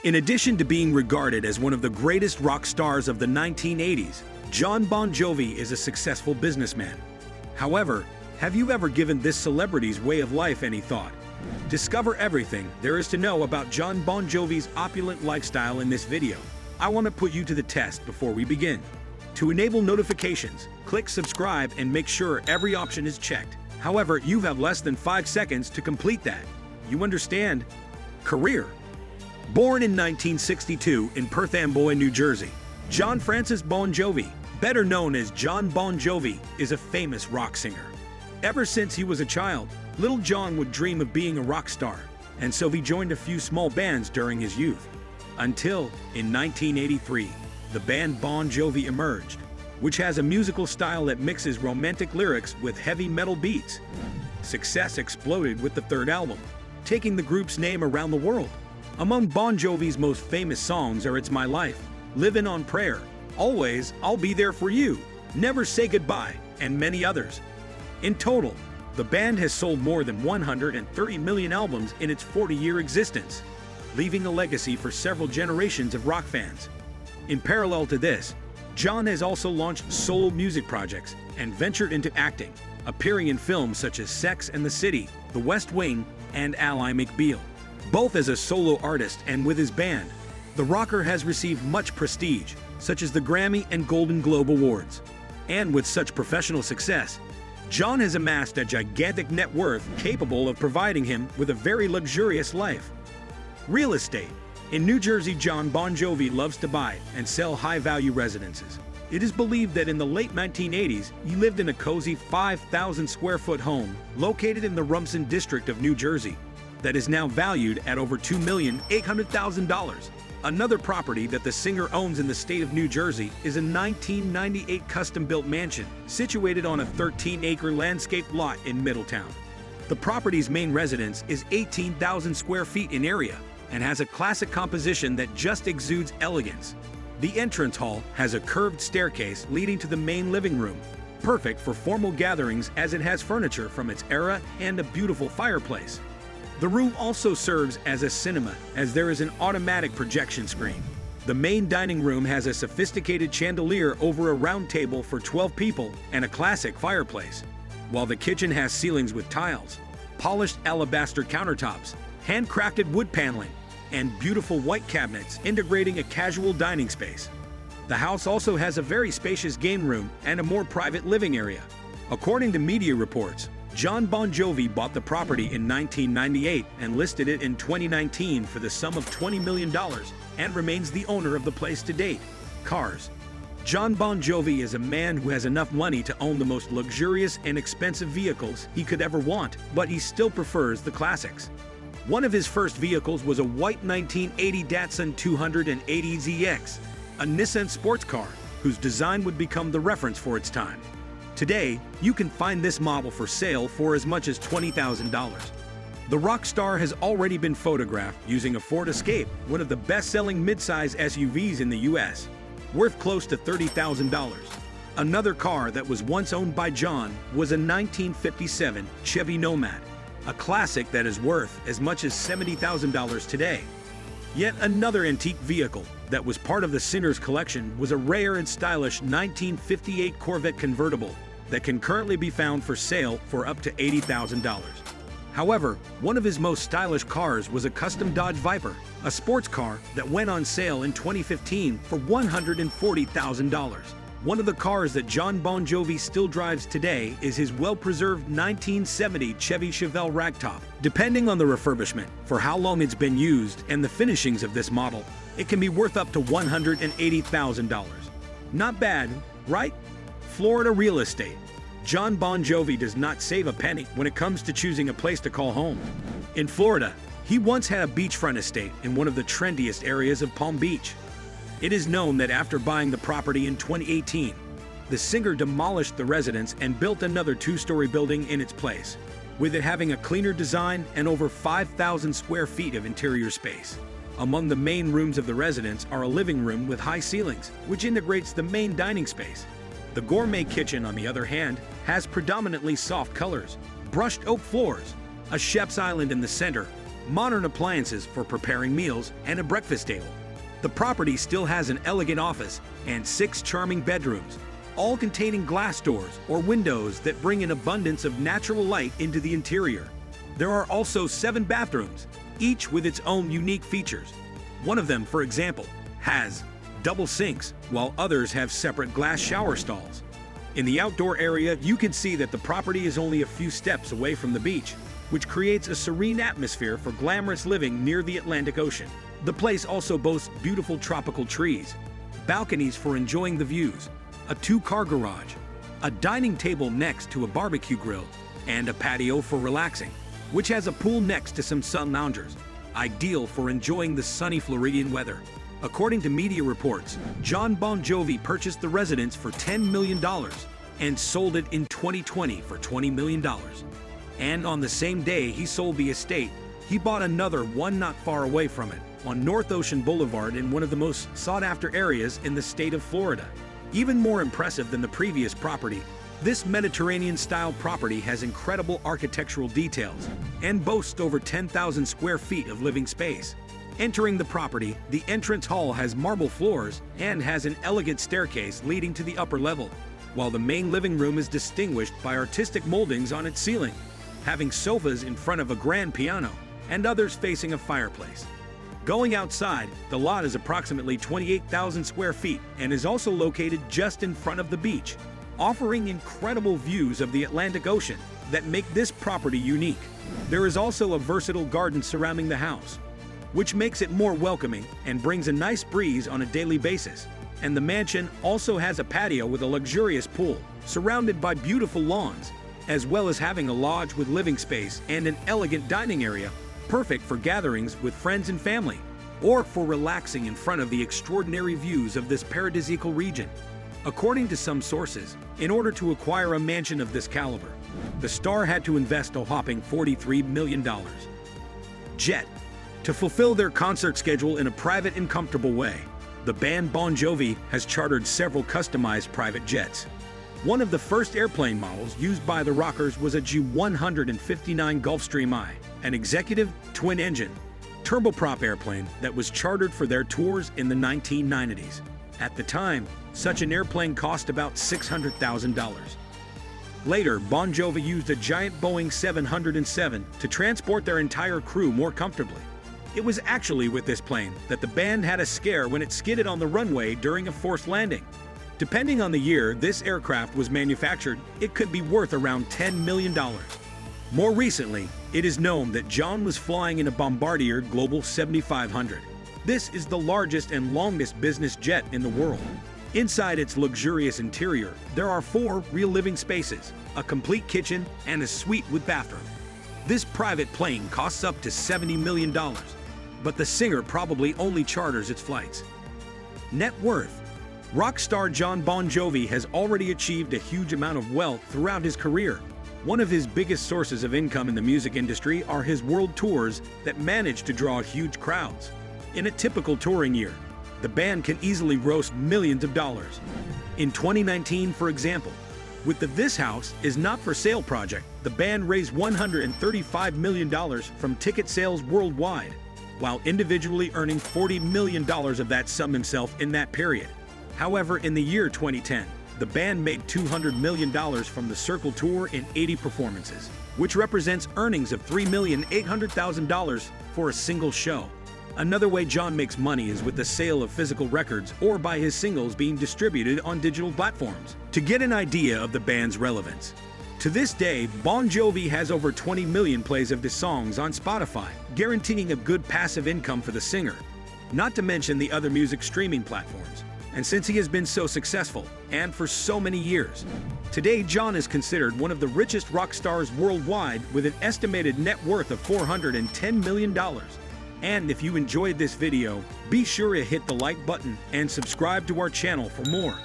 In addition to being regarded as one of the greatest rock stars of the 1980s, Jon Bon Jovi is a successful businessman. However, have you ever given this celebrity's way of life any thought? Discover everything there is to know about Jon Bon Jovi's opulent lifestyle in this video. I want to put you to the test before we begin. To enable notifications, click subscribe and make sure every option is checked. However, you have less than 5 seconds to complete that. You understand? Career. Born in 1962 in Perth Amboy, New Jersey, Jon Francis Bon Jovi, better known as Jon Bon Jovi, is a famous rock singer. Ever since he was a child, little Jon would dream of being a rock star, and so he joined a few small bands during his youth. Until, in 1983, the band Bon Jovi emerged, which has a musical style that mixes romantic lyrics with heavy metal beats. Success exploded with the third album, taking the group's name around the world. Among Bon Jovi's most famous songs are It's My Life, Livin' on Prayer, Always I'll Be There For You, Never Say Goodbye, and many others. In total, the band has sold more than 130 million albums in its 40-year existence, leaving a legacy for several generations of rock fans. In parallel to this, Jon has also launched solo music projects and ventured into acting, appearing in films such as Sex and the City, The West Wing, and Ally McBeal. Both as a solo artist and with his band, the rocker has received much prestige, such as the Grammy and Golden Globe Awards. And with such professional success, Jon has amassed a gigantic net worth capable of providing him with a very luxurious life. Real estate. In New Jersey, Jon Bon Jovi loves to buy and sell high-value residences. It is believed that in the late 1980s, he lived in a cozy 5,000-square-foot home located in the Rumson district of New Jersey that is now valued at over $2,800,000. Another property that the singer owns in the state of New Jersey is a 1998 custom-built mansion situated on a 13-acre landscaped lot in Middletown. The property's main residence is 18,000 square feet in area and has a classic composition that just exudes elegance. The entrance hall has a curved staircase leading to the main living room, perfect for formal gatherings as it has furniture from its era and a beautiful fireplace. The room also serves as a cinema, as there is an automatic projection screen. The main dining room has a sophisticated chandelier over a round table for 12 people and a classic fireplace, while the kitchen has ceilings with tiles, polished alabaster countertops, handcrafted wood paneling, and beautiful white cabinets integrating a casual dining space. The house also has a very spacious game room and a more private living area. According to media reports, Jon Bon Jovi bought the property in 1998 and listed it in 2019 for the sum of $20 million and remains the owner of the place to date. Cars. Jon Bon Jovi is a man who has enough money to own the most luxurious and expensive vehicles he could ever want, but he still prefers the classics. One of his first vehicles was a white 1980 Datsun 280ZX, a Nissan sports car whose design would become the reference for its time. Today, you can find this model for sale for as much as $20,000. The rock star has already been photographed using a Ford Escape, one of the best-selling midsize SUVs in the US, worth close to $30,000. Another car that was once owned by Jon was a 1957 Chevy Nomad, a classic that is worth as much as $70,000 today. Yet another antique vehicle that was part of the singer's collection was a rare and stylish 1958 Corvette convertible that can currently be found for sale for up to $80,000. However, one of his most stylish cars was a custom Dodge Viper, a sports car that went on sale in 2015 for $140,000. One of the cars that Jon Bon Jovi still drives today is his well-preserved 1970 Chevy Chevelle ragtop. Depending on the refurbishment, for how long it's been used, and the finishings of this model, it can be worth up to $180,000. Not bad, right? Florida real estate. Jon Bon Jovi does not save a penny when it comes to choosing a place to call home. In Florida, he once had a beachfront estate in one of the trendiest areas of Palm Beach. It is known that after buying the property in 2018, the singer demolished the residence and built another 2-story building in its place, with it having a cleaner design and over 5,000 square feet of interior space. Among the main rooms of the residence are a living room with high ceilings, which integrates the main dining space. The gourmet kitchen, on the other hand, has predominantly soft colors, brushed oak floors, a chef's island in the center, modern appliances for preparing meals, and a breakfast table. The property still has an elegant office and 6 charming bedrooms, all containing glass doors or windows that bring an abundance of natural light into the interior. There are also 7 bathrooms, each with its own unique features. One of them, for example, has double sinks, while others have separate glass shower stalls. In the outdoor area, you can see that the property is only a few steps away from the beach, which creates a serene atmosphere for glamorous living near the Atlantic Ocean. The place also boasts beautiful tropical trees, balconies for enjoying the views, a 2-car garage, a dining table next to a barbecue grill, and a patio for relaxing, which has a pool next to some sun loungers, ideal for enjoying the sunny Floridian weather. According to media reports, Jon Bon Jovi purchased the residence for $10 million and sold it in 2020 for $20 million. And on the same day he sold the estate, he bought another one not far away from it, on North Ocean Boulevard in one of the most sought-after areas in the state of Florida. Even more impressive than the previous property, this Mediterranean-style property has incredible architectural details and boasts over 10,000 square feet of living space. Entering the property, the entrance hall has marble floors and has an elegant staircase leading to the upper level, while the main living room is distinguished by artistic moldings on its ceiling, having sofas in front of a grand piano and others facing a fireplace. Going outside, the lot is approximately 28,000 square feet and is also located just in front of the beach, offering incredible views of the Atlantic Ocean that make this property unique. There is also a versatile garden surrounding the house, which makes it more welcoming and brings a nice breeze on a daily basis. And the mansion also has a patio with a luxurious pool, surrounded by beautiful lawns, as well as having a lodge with living space and an elegant dining area, perfect for gatherings with friends and family, or for relaxing in front of the extraordinary views of this paradisiacal region. According to some sources, in order to acquire a mansion of this caliber, the star had to invest a whopping $43 million. Jet. To fulfill their concert schedule in a private and comfortable way, the band Bon Jovi has chartered several customized private jets. One of the first airplane models used by the rockers was a G159 Gulfstream I, an executive twin-engine turboprop airplane that was chartered for their tours in the 1990s. At the time, such an airplane cost about $600,000. Later, Bon Jovi used a giant Boeing 707 to transport their entire crew more comfortably. It was actually with this plane that the band had a scare when it skidded on the runway during a forced landing. Depending on the year this aircraft was manufactured, it could be worth around $10 million. More recently, it is known that Jon was flying in a Bombardier Global 7500. This is the largest and longest business jet in the world. Inside its luxurious interior, there are 4 real living spaces, a complete kitchen, and a suite with bathroom. This private plane costs up to $70 million, but the singer probably only charters its flights. Net worth. Rock star Jon Bon Jovi has already achieved a huge amount of wealth throughout his career. One of his biggest sources of income in the music industry are his world tours that manage to draw huge crowds. In a typical touring year, the band can easily roast millions of dollars. In 2019, for example, with the This House Is Not For Sale project, the band raised $135 million from ticket sales worldwide, while individually earning $40 million of that sum himself in that period. However, in the year 2010, the band made $200 million from the Circle Tour in 80 performances, which represents earnings of $3,800,000 for a single show. Another way Jon makes money is with the sale of physical records or by his singles being distributed on digital platforms. To get an idea of the band's relevance, to this day, Bon Jovi has over 20 million plays of his songs on Spotify, guaranteeing a good passive income for the singer, not to mention the other music streaming platforms. And since he has been so successful, and for so many years, today Jon is considered one of the richest rock stars worldwide with an estimated net worth of $410 million. And if you enjoyed this video, be sure to hit the like button and subscribe to our channel for more.